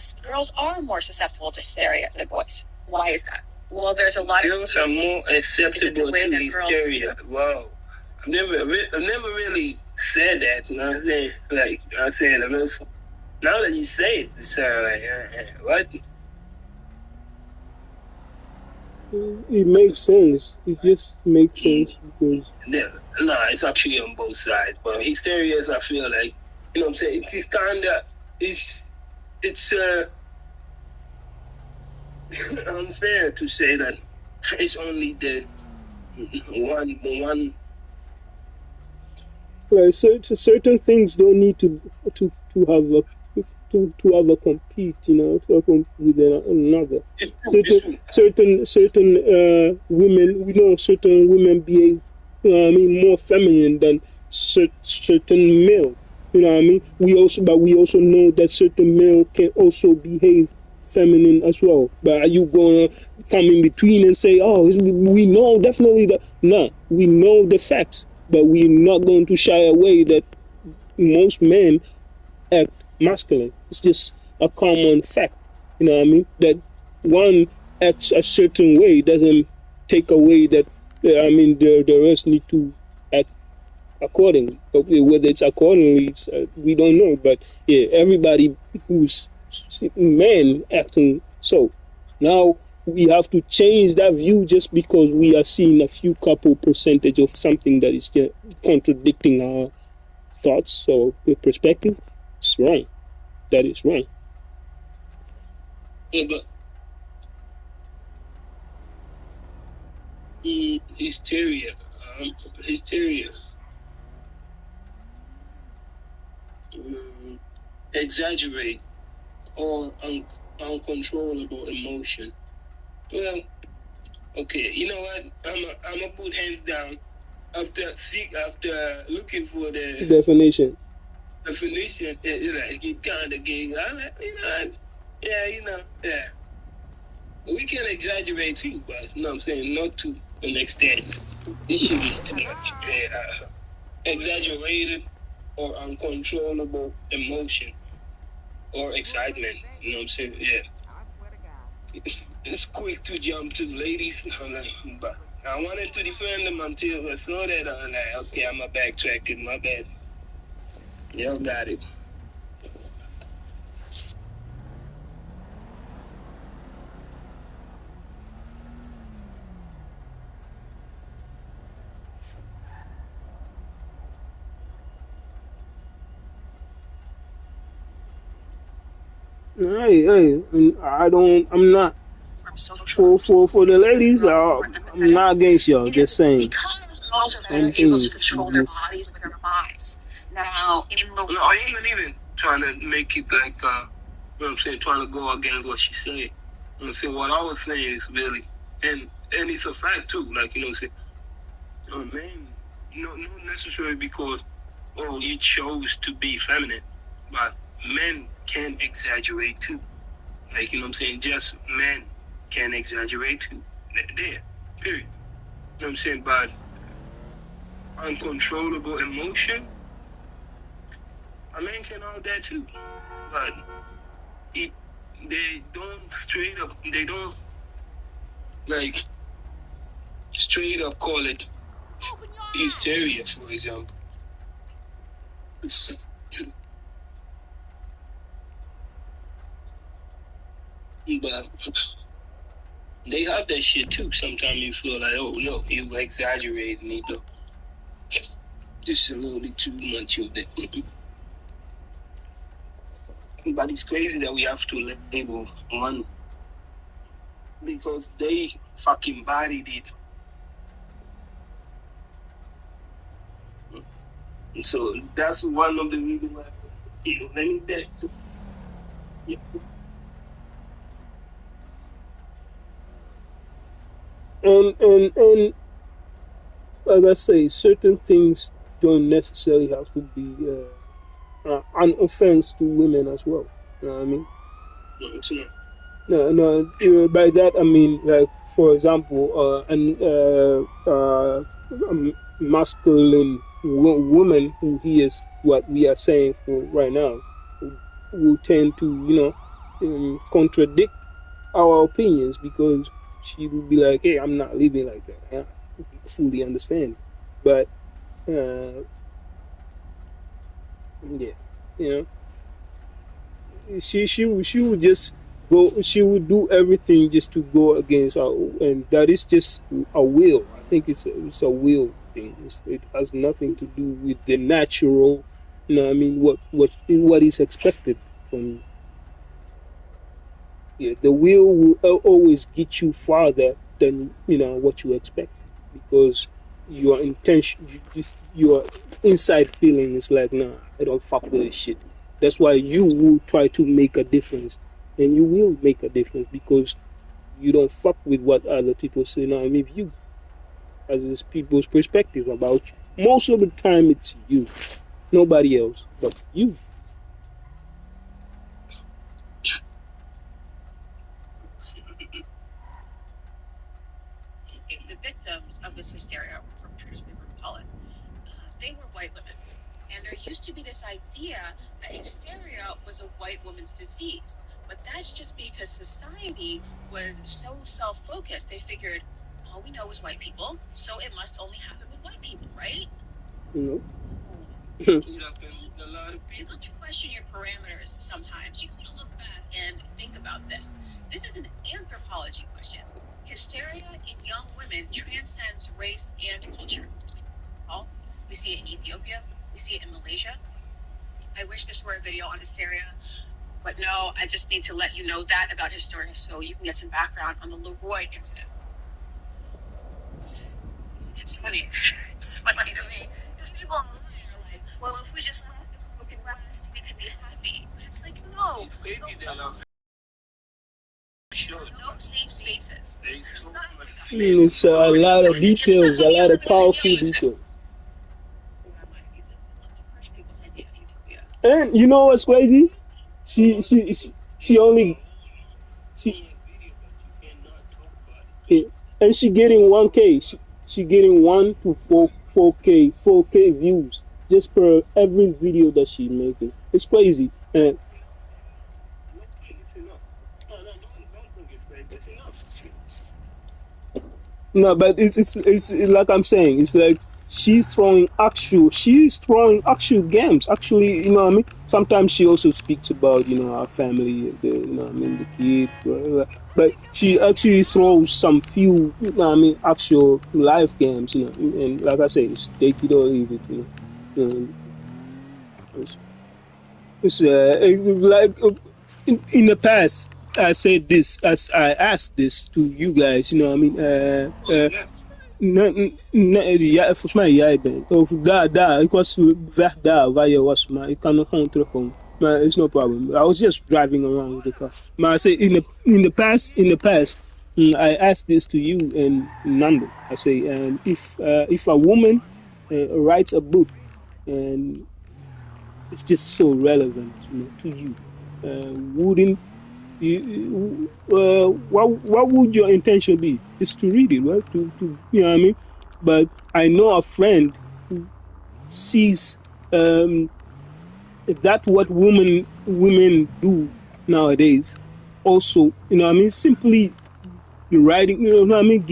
yes, girls are more susceptible to hysteria than boys. Why is that? Well, there's a lot girls of are more acceptable to hysteria. Wow. I've never really said that. You know what I'm saying? Like I said, now that you say it, it sounds like what? It makes sense. It just makes sense because no, it's actually on both sides. But hysteria, I feel like, you know what I'm saying? It is kind of it's unfair to say that it's only the one. like certain things don't need to have a to have a compete, you know, to compete with another. Certain women, we know certain women behave, more feminine than certain male. You know what I mean? We also know that certain male can also behave feminine as well. But are you gonna come in between and say, "Oh, we know definitely that"? No, we know the facts, but we're not going to shy away that most men act masculine. It's just a common fact. You know what I mean? That one acts a certain way doesn't take away that. The rest need to act accordingly. But whether it's accordingly, we don't know. But yeah, everybody who's men acting so. Now we have to change that view just because we are seeing a few couple percentage of something that is contradicting our thoughts or perspective. It's wrong. That is wrong. Yeah, but hysteria, exaggerate or uncontrollable emotion. Well, okay, you know what? I'm gonna put hands down after looking for the definition. It kind of gave. I'm like, yeah. We can exaggerate too, but you know what I'm saying, not to an extent. This shit is too much. Exaggerated or uncontrollable emotion or excitement. You know what I'm saying? Yeah. It's quick to jump to ladies. But I wanted to defend them until I saw that. I'm like, okay, I'm a backtracking. My bad. Y'all got it. I'm not for the ladies. I'm not against y'all. Just saying. Able to control their bodies with their minds. Now, I ain't even trying to make it like, you know what I'm saying, trying to go against what she said. You know what I'm saying? What I was saying is really, and it's a fact too, like, you know what I'm saying, man, not necessarily because, you chose to be feminine, but men can exaggerate too. Like, you know what I'm saying, just men can exaggerate too. There, period. You know what I'm saying, but uncontrollable emotion, a man can have that too, but they don't straight up call it hysteria, for example. But they have that shit too. Sometimes you feel like, oh no, you exaggerating it though. Just a little bit too much of that. But it's crazy that we have to label one because they fucking bodied it. So that's one of the reasons why many that. Yeah. And like I say, certain things don't necessarily have to be an offense to women as well. You know what I mean? No, it's not. No. By that I mean, like, for example, masculine woman who hears what we are saying for right now will tend to, contradict our opinions, because she would be like, "Hey, I'm not living like that." I fully understand, but yeah, you know, she would just go. She would do everything just to go against our, and that is just a will. I think it's a will thing. It has nothing to do with the natural. You know, I mean, what is expected from. Yeah, the will always get you farther than what you expect, because your intention, your inside feeling is like, nah, I don't fuck with this shit. That's why you will try to make a difference, and you will make a difference because you don't fuck with what other people say. Now, I mean, you, as is people's perspective about you. Most of the time, it's you, nobody else, but you. The victims of this hysteria, or perpetrators, we would call it, they were white women. And there used to be this idea that hysteria was a white woman's disease. But that's just because society was so self focused. They figured all we know is white people, so it must only happen with white people, right? You You have to question your parameters sometimes. You have to look back and think about this. This is an anthropology question. Hysteria in young women transcends race and culture. Oh, we see it in Ethiopia. We see it in Malaysia. I wish this were a video on hysteria, but no, I just need to let you know that about hysteria so you can get some background on the Leroy incident. It's funny. It's funny to me. Because people online are like, well, if we just let the broken glass, we can be happy. It's like, no. No safe spaces. It's a lot of details, a lot of powerful details. And you know what's crazy? She only she and she getting 1K. She getting 1 to 4K views just per every video that she's making. It's crazy. And no, but it's like I'm saying. It's like she's throwing actual games. Actually, you know what I mean. Sometimes she also speaks about our family, what I mean, the kid, whatever. But she actually throws some few, I mean, actual live games. And like I say, it's take it or leave it. It's, like in the past. I said this as I asked this to you guys. You know what I mean. Ja, volgens mij jij bent. Of daar. Ik was weg daar waar je was, maar ik kan nog gewoon terugkomen. Maar it's no problem. I was just driving around with the car. Maar I say in the past, I asked this to you and Nando. I say, if a woman writes a book and it's just so relevant, to you, wouldn't what would your intention be? Is to read it, right? To you know what I mean? But I know a friend who sees that what women do nowadays. Also, you know what I mean? Simply writing, you know what I mean?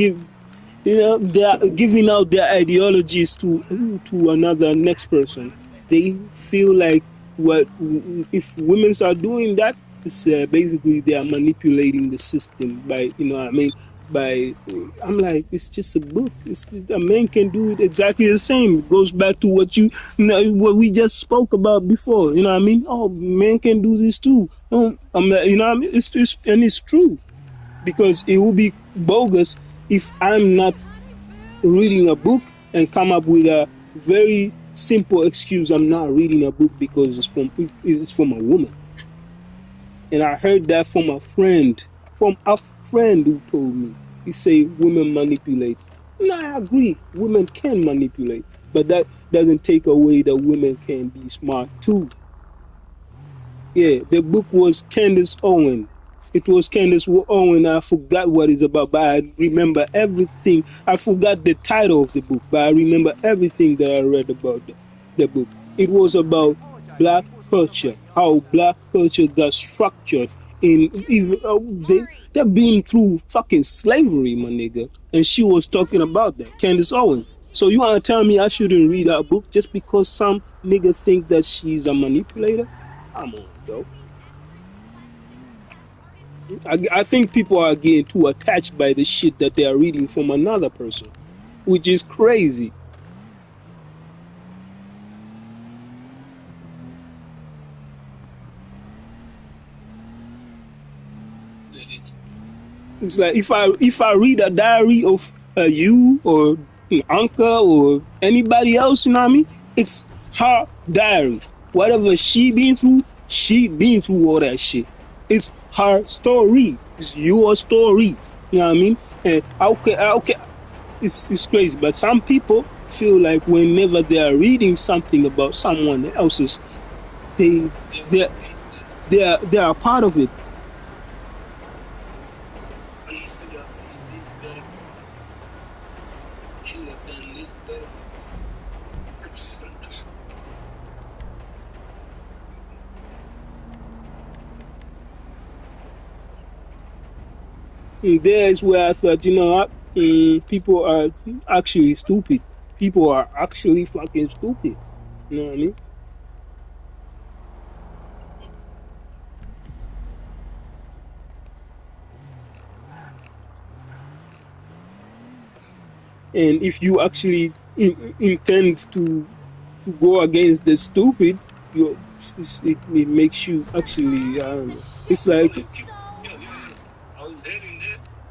They're giving out their ideologies to another next person. They feel like what if women are doing that, it's basically they are manipulating the system by what I mean, by I'm like, it's just a book. A man can do it exactly the same. It goes back to what we just spoke about before. You know what I mean? Oh, men can do this too. I'm like, you know what I mean? It's true, because it would be bogus if I'm not reading a book and come up with a very simple excuse. I'm not reading a book because it's from a woman. And I heard that from a friend who told me. He said women manipulate. And I agree, women can manipulate, but that doesn't take away that women can be smart too. Yeah, the book was Candace Owen. It was Candace Owen. I forgot what it's about, but I remember everything. I forgot the title of the book, but I remember everything that I read about the book. It was about black culture, how black culture got structured they're being through fucking slavery, my nigga. And she was talking about that, Candace Owens. So you want to tell me I shouldn't read her book just because some nigga think that she's a manipulator? Come on, though. I think people are getting too attached by the shit that they are reading from another person, which is crazy. It's like if I read a diary of you or Anka or anybody else, you know what I mean? It's her diary. Whatever she been through all that shit. It's her story. It's your story. You know what I mean? And okay, it's crazy. But some people feel like whenever they are reading something about someone else's, they they are a part of it. And there's where I thought, you know what, people are actually stupid. People are actually fucking stupid. You know what I mean? And if you actually intend to go against the stupid, it makes you actually, I don't know. It's like,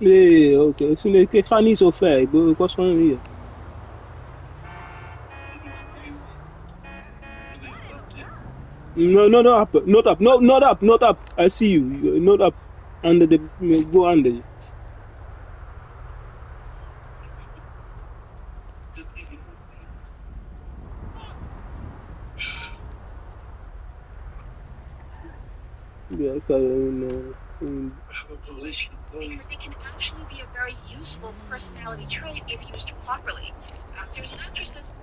yeah, okay. So the funny so fair, but what's wrong here? No, no, no, up, not up, no, not up, not up. I see you. You're not up. Under the, go under. Yeah, because it can actually be a very useful personality trait if used properly. Actors and actresses,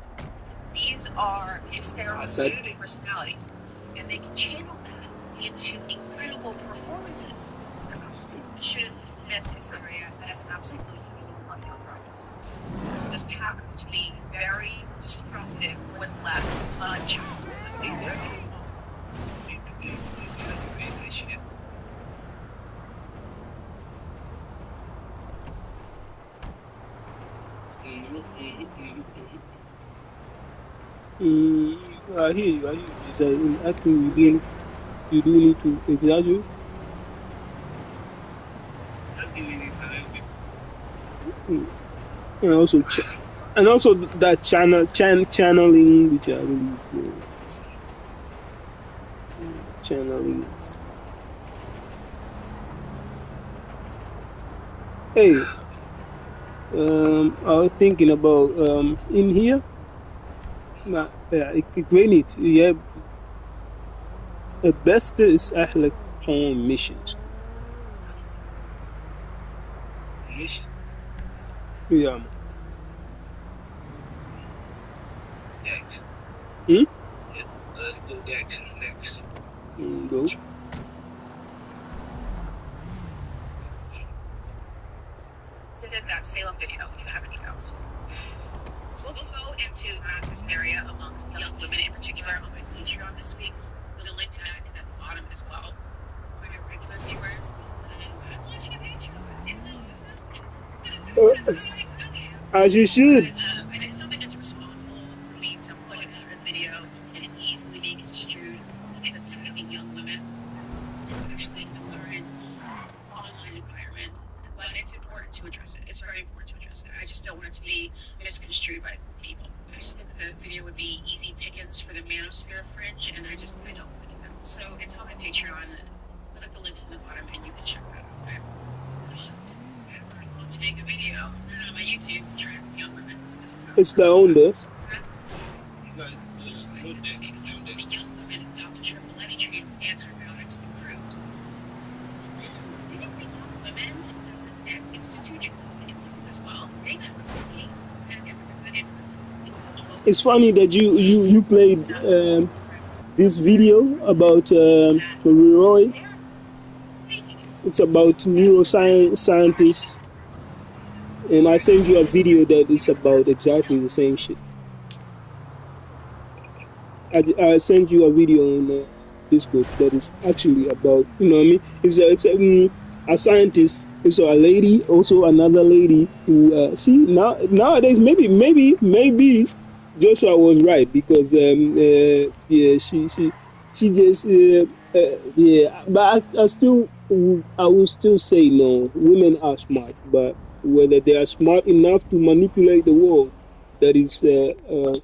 these are hysterical personalities, and they can channel that into incredible performances. You shouldn't dismiss hysteria as absolutely on your rights. It just happens to be very destructive when left unchecked. I hear you. I hear you. It's in acting, you do need to exaggerate. And also, that channeling, which I really channeling. Hey, I was thinking about in here. Ik weet niet. Je hebt, het beste is eigenlijk gewoon missions. Ja, man. Next. Yeah, Let's go next. Go. This is that Salem video, if you have any doubts. We'll go into mass hysteria amongst young women in particular on my Patreon this week. The link to that is at the bottom as well. For your regular viewers, I'm launching a Patreon. As you should. I just don't think it's responsible for me to put in a video and it easily be construed as attacking young women. It's actually the current online environment, but it's important to address it. It's very important to address it. I just don't want it to be misconstrued by people. I just think the video would be easy pickings for the manosphere fringe, and I don't want to do that. So it's on my Patreon. Click the link in the bottom, and you can check that out. I'm not to make a video on my YouTube track young women. It's their own this. The young women Dr. Triple Letty treated antibiotics improved. Didn't the young women at the Dead Institute as well? They It's funny that you played this video about Roy. it's about neuroscience scientists, and I send you a video that is about exactly the same shit. I sent you a video on Discord that is actually about, you know what I mean? A scientist. It's a lady, also another lady who see nowadays maybe Joshua was right because yeah she just yeah, but I will still say no. Women are smart, but whether they are smart enough to manipulate the world, that is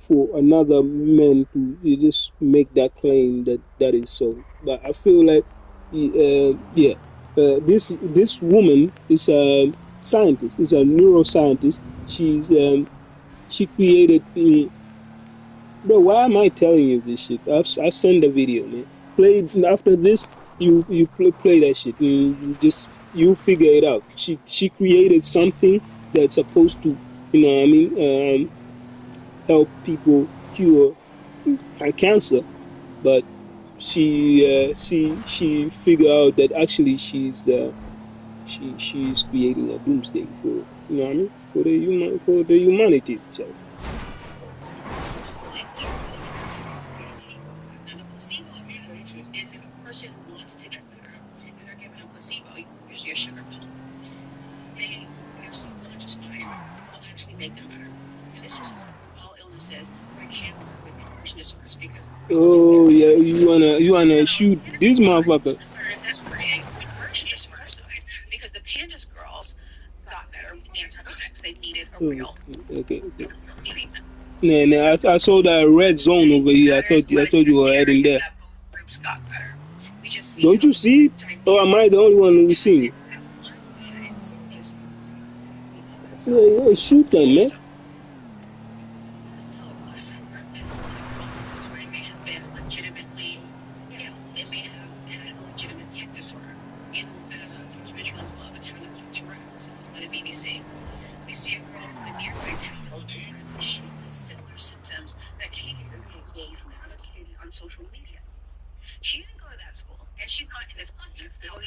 for another man to you just make that claim that is so. But I feel like yeah, this woman is a scientist, is a neuroscientist. She created. Bro, why am I telling you this shit? I send the video, man. Play after this. You play that shit. You figure it out. She created something that's supposed to, you know what I mean, help people cure cancer, but she figured out that actually she's creating a doomsday for, you know what I mean, for the humanity itself. Is if a person wants to get better and they're given a placebo, usually a sugar pill, they have subconscious mind will actually make them better. And this is one of all illnesses where it can't work with inversion disorders because Oh yeah, you wanna shoot this motherfucker? inversion disorders because the pandas girls got better with antibiotics. They needed a real Okay. treatment. Nah, I saw that red zone over here. I thought you were heading there. Groups got better. We just Don't you see? Or am I the only one who's seeing it? Shoot them, man. Legitimately, they may have had a legitimate tick disorder. In the documentary of Atomic Rats on the BBC, we see a girl from a nearby town. She has similar symptoms that Katie gave on social media. She didn't go to that school, and she's not in this context. However,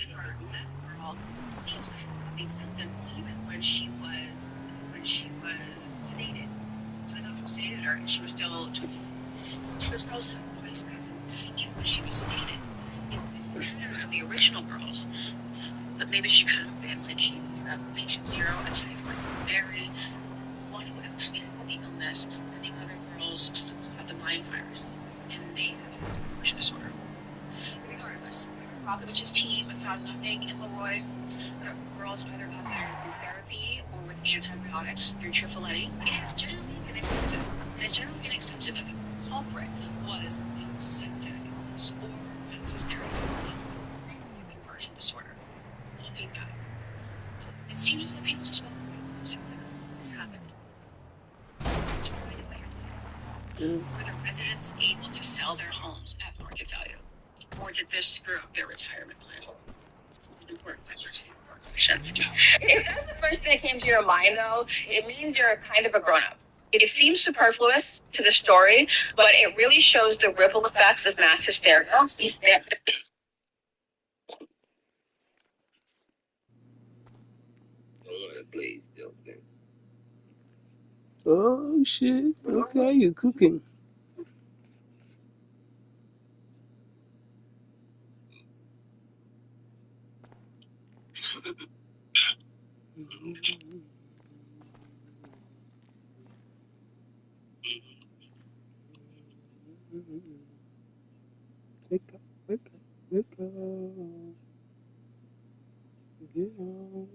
that girl seems to have these symptoms even when she was sedated. So I know sedated her, and she was still. So this girl's having body spasms even when she was sedated. It was better of the original girls, but maybe she could have been like patient zero, a typhoid Mary, one who actually had the illness, and the other girls had the Lyme virus, and they had an immersion disorder. Regardless, Rokovich's team found nothing in Leroy. The girls either got better through therapy or with antibiotics through trifletti. It has generally been accepted. It has generally been accepted that the culprit was systemic illness or mass hysteria, inversion disorder. Looking back, it seems that people just want to know what's happened. Were the residents able to sell their homes at market value? Or did this screw up their retirement plan? Important question. If that's the first thing that came to your mind, though, it means you're kind of a grown-up. It seems superfluous to the story, but it really shows the ripple effects of mass hysteria. Oh shit. Okay, you're cooking. Wake up, wake up, wake up. Get on.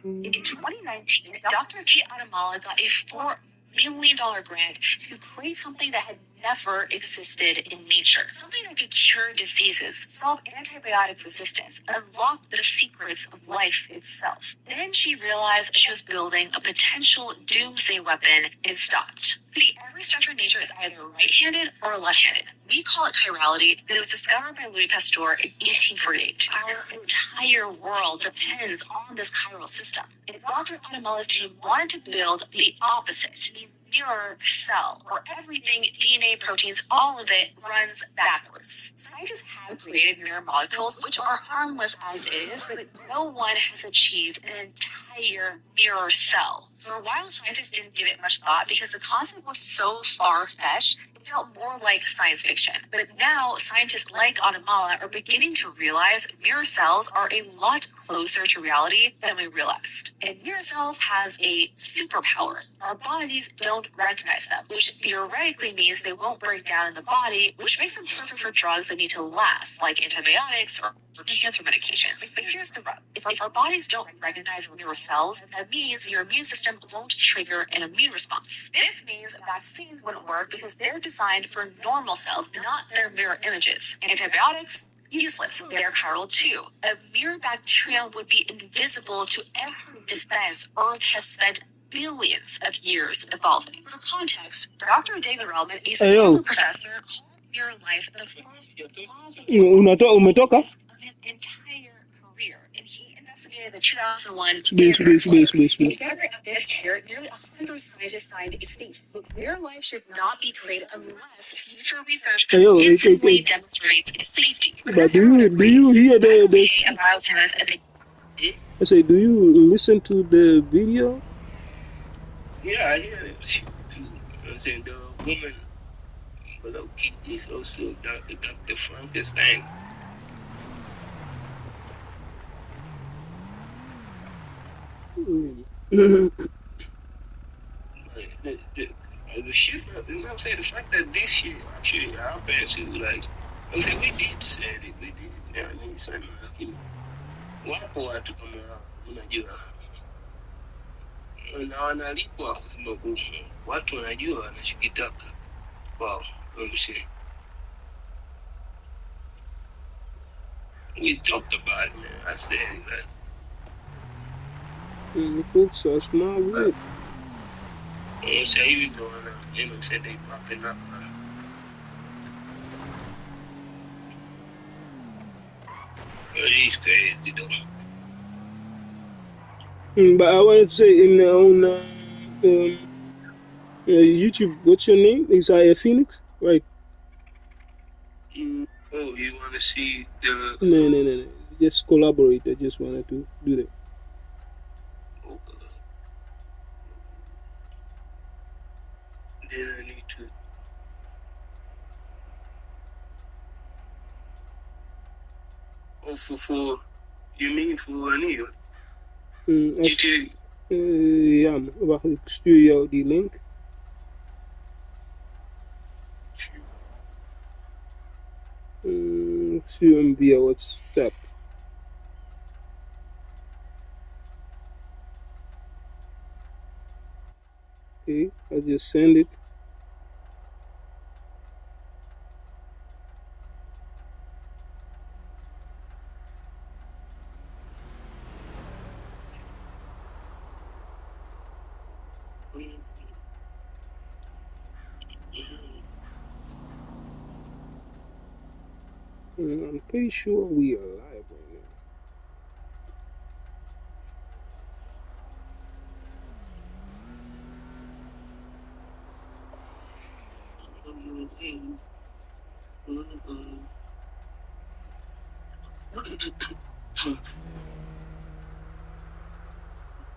In 2019, Dr. Kate Adamala got a $4 million grant to create something that had never existed in nature. Something that could cure diseases, solve antibiotic resistance, and unlock the secrets of life itself. Then she realized she was building a potential doomsday weapon and stopped. See, every structure in nature is either right-handed or left-handed. We call it chirality, and it was discovered by Louis Pasteur in 1848. Our entire world depends on this chiral system. And Dr. Adamala's team wanted to build the opposite, a mirror cell, where everything, DNA, proteins, all of it runs backwards. Scientists have created mirror molecules, which are harmless as is, but no one has achieved an entire mirror cell. For a while, scientists didn't give it much thought because the concept was so far-fetched, it felt more like science fiction. But now, scientists like Adamala are beginning to realize mirror cells are a lot closer to reality than we realized. And mirror cells have a superpower. Our bodies don't recognize them, which theoretically means they won't break down in the body, which makes them perfect for drugs that need to last, like antibiotics or cancer medications. But here's the rub. If our bodies don't recognize mirror cells, that means your immune system won't trigger an immune response. This means vaccines wouldn't work because they're designed for normal cells, not their mirror images. Antibiotics? Useless. They're chiral too. A mirror bacterium would be invisible to every defense Earth has spent billions of years evolving. For context, Dr. David Relman, a Stanford professor, called mirror life the first plausible Umetoka? of his entire career, and he investigated the 2001 Subiri. In February of this year, nearly 100 scientists signed a statement. Mirror life should not be created unless future research convincingly demonstrates its safety. But do you hear the A biochemist at the I say, do you listen to the video? Yeah, I hear it. You know what I'm saying? The woman below key is also Dr. Frankenstein. The shit, you know what I'm saying? The fact that this shit actually happened to, like, I'm saying, we did say it, we did. Yeah, I mean, sana, lakini wapo watu kama unajua na wanalipwa kwa sababu watu wanajua wanachokitaka kwao. We talked about it, man. I said it, like, Folks are smart with it. sasa hivi ndo wana, you know, said they popping up. It's crazy though. But I wanted to say on YouTube, what's your name? Isaiah Phoenix, right? Oh, you want to see the? No. Just collaborate. I just wanted to do that. Okay. Then I need to. Also for you mean for Anil? GTA. Ja, wacht, ik stuur jou die link. Ik stuur hem via WhatsApp. Okay, I just send it. I'm pretty sure we are live right now.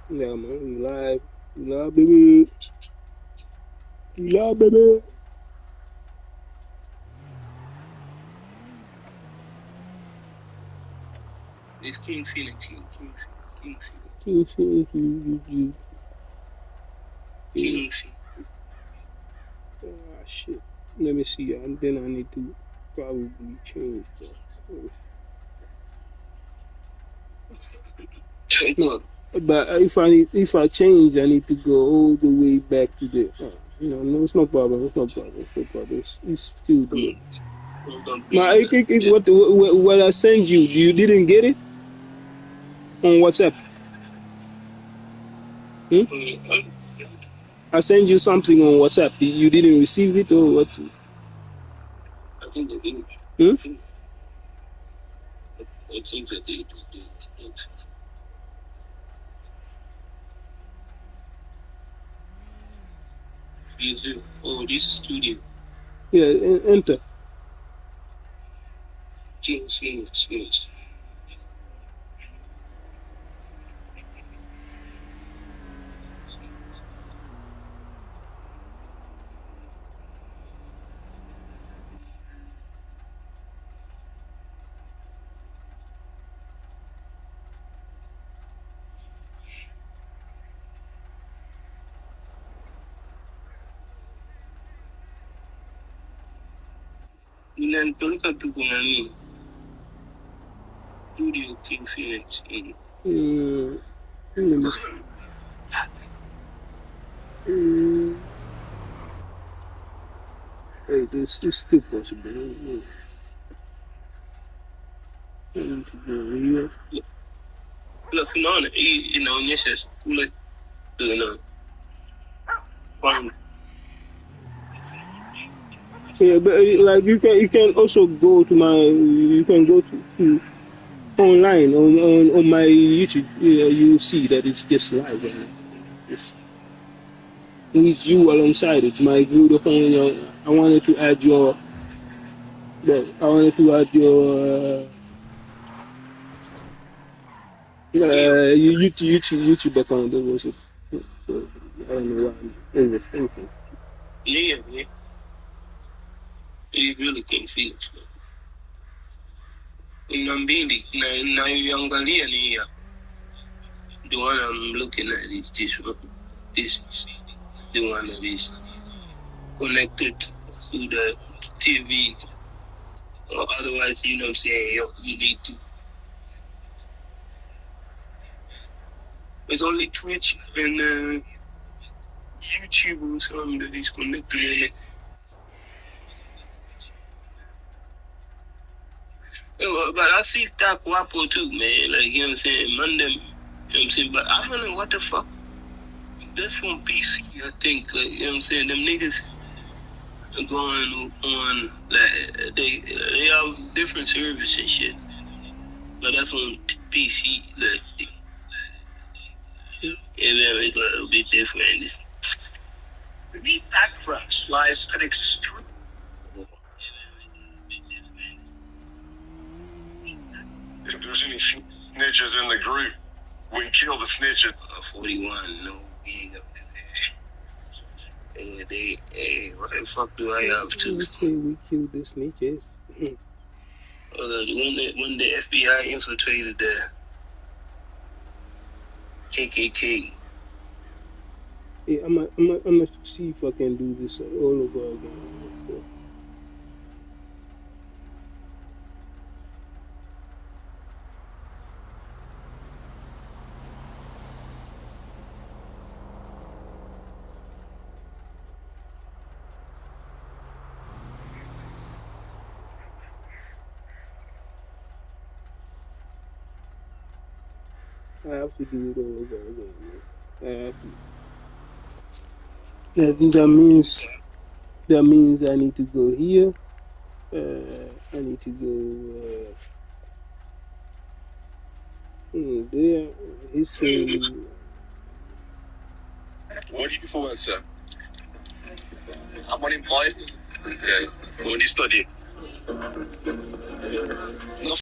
Yeah, man, we live. We live, baby. We live, baby. It's King Felix. King Felix. King Felix, you. King Felix. Ah, shit. Let me see. And then I need to probably change that. No, but if I change, I need to go all the way back to the. No, it's no problem. It's still good. Now, what I send you, you didn't get it on WhatsApp. I sent you something on WhatsApp. You didn't receive it or what? I think they did. I think that they did. is it? Oh, this studio. Yeah, enter. Yes. Ninanipeleka tu kwa nani? Studio King Phoenix. Let me see. Hey, this is still possible. Here. Plus unaona hii inaonyesha kule fine. Yeah, but like you can also go to to online on my YouTube. You see that it's just live. It's with you alongside it. My video phone. I wanted to add your. Well, I wanted to add your. YouTube account. That was it. So I don't know why I'm overthinking. Yeah. You really can't see it. Kuna mbili na nayoangalia ni hii hapa. The one I'm looking at is this one. This is the one that is connected to the TV. Or otherwise, you know what I'm saying, you need to. There's only Twitch and YouTube or something that is connected in it. Yeah, but I see Stock Wapo too, man. Like, you know what I'm saying? Monday, you know what I'm saying? But I don't know what the fuck. That's from PC, I think. Like, you know what I'm saying? Them niggas are going on, like, they have different service and shit. But that's on PC. Like, yeah, man, it's a little bit different. Beneath that crust lies an extreme. If there's any snitches in the group, we can kill the snitches. 41, no, we ain't up there. Hey, what the fuck do I have to? Okay, we killed the snitches. When the FBI infiltrated the KKK. Yeah, I'm gonna see if I can do this all over again. I have to do it all over again. I have to. That means I need to go here. I need to go there. History. What do you do for work, sir? I'm unemployed. Okay. What do you study?